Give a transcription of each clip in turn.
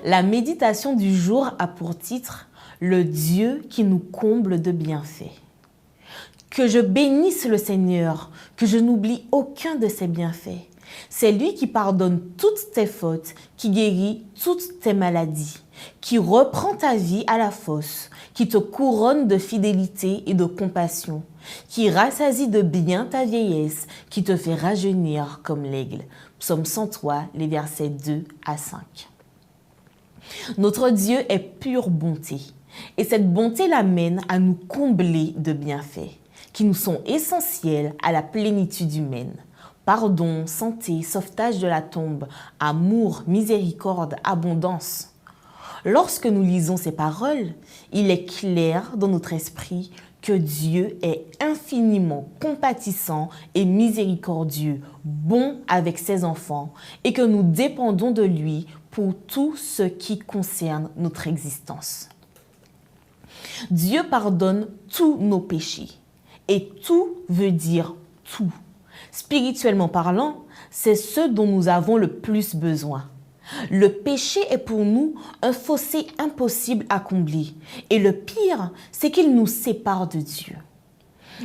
La méditation du jour a pour titre « Le Dieu qui nous comble de bienfaits ». Que je bénisse le Seigneur, que je n'oublie aucun de ses bienfaits. C'est lui qui pardonne toutes tes fautes, qui guérit toutes tes maladies, qui reprend ta vie à la fosse, qui te couronne de fidélité et de compassion, qui rassasie de bien ta vieillesse, qui te fait rajeunir comme l'aigle. Psaume 103, les versets 2 à 5. Notre Dieu est pure bonté, et cette bonté l'amène à nous combler de bienfaits, qui nous sont essentiels à la plénitude humaine. Pardon, santé, sauvetage de la tombe, amour, miséricorde, abondance. Lorsque nous lisons ces paroles, il est clair dans notre esprit que Dieu est infiniment compatissant et miséricordieux, bon avec ses enfants, et que nous dépendons de lui pour tout ce qui concerne notre existence. Dieu pardonne tous nos péchés, et tout veut dire tout. Spirituellement parlant, c'est ce dont nous avons le plus besoin. Le péché est pour nous un fossé impossible à combler. Et le pire, c'est qu'il nous sépare de Dieu.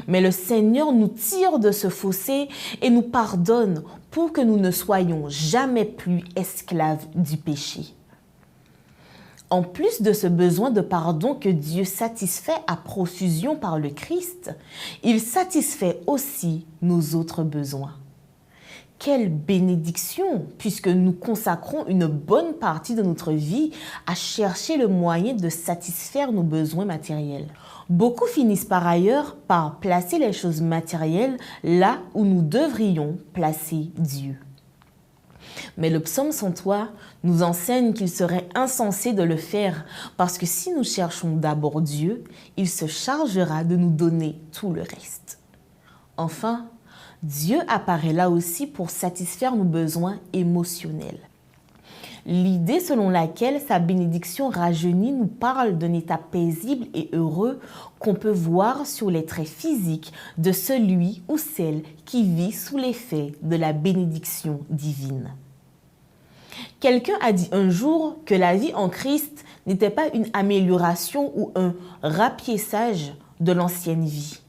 Mais le Seigneur nous tire de ce fossé et nous pardonne pour que nous ne soyons jamais plus esclaves du péché. En plus de ce besoin de pardon que Dieu satisfait à profusion par le Christ, il satisfait aussi nos autres besoins. Quelle bénédiction, puisque nous consacrons une bonne partie de notre vie à chercher le moyen de satisfaire nos besoins matériels. Beaucoup finissent par ailleurs par placer les choses matérielles là où nous devrions placer Dieu. Mais le psaume 103 nous enseigne qu'il serait insensé de le faire parce que si nous cherchons d'abord Dieu, il se chargera de nous donner tout le reste. Enfin, Dieu apparaît là aussi pour satisfaire nos besoins émotionnels. L'idée selon laquelle sa bénédiction rajeunie nous parle d'un état paisible et heureux qu'on peut voir sur les traits physiques de celui ou celle qui vit sous l'effet de la bénédiction divine. Quelqu'un a dit un jour que la vie en Christ n'était pas une amélioration ou un rapiéçage de l'ancienne vie,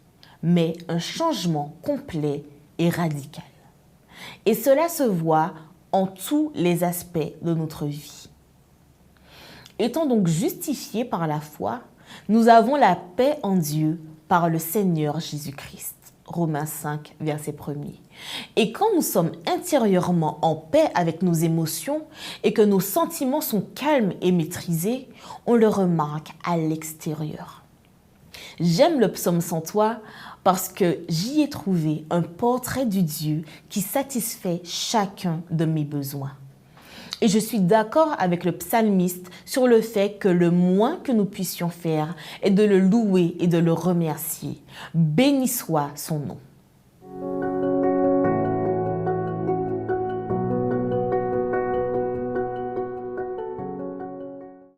mais un changement complet et radical. Et cela se voit en tous les aspects de notre vie. Étant donc justifiés par la foi, nous avons la paix en Dieu par le Seigneur Jésus-Christ. Romains 5, verset 1er. Et quand nous sommes intérieurement en paix avec nos émotions et que nos sentiments sont calmes et maîtrisés, on le remarque à l'extérieur. J'aime le psaume 103 parce que j'y ai trouvé un portrait du Dieu qui satisfait chacun de mes besoins. Et je suis d'accord avec le psalmiste sur le fait que le moins que nous puissions faire est de le louer et de le remercier. Béni soit son nom.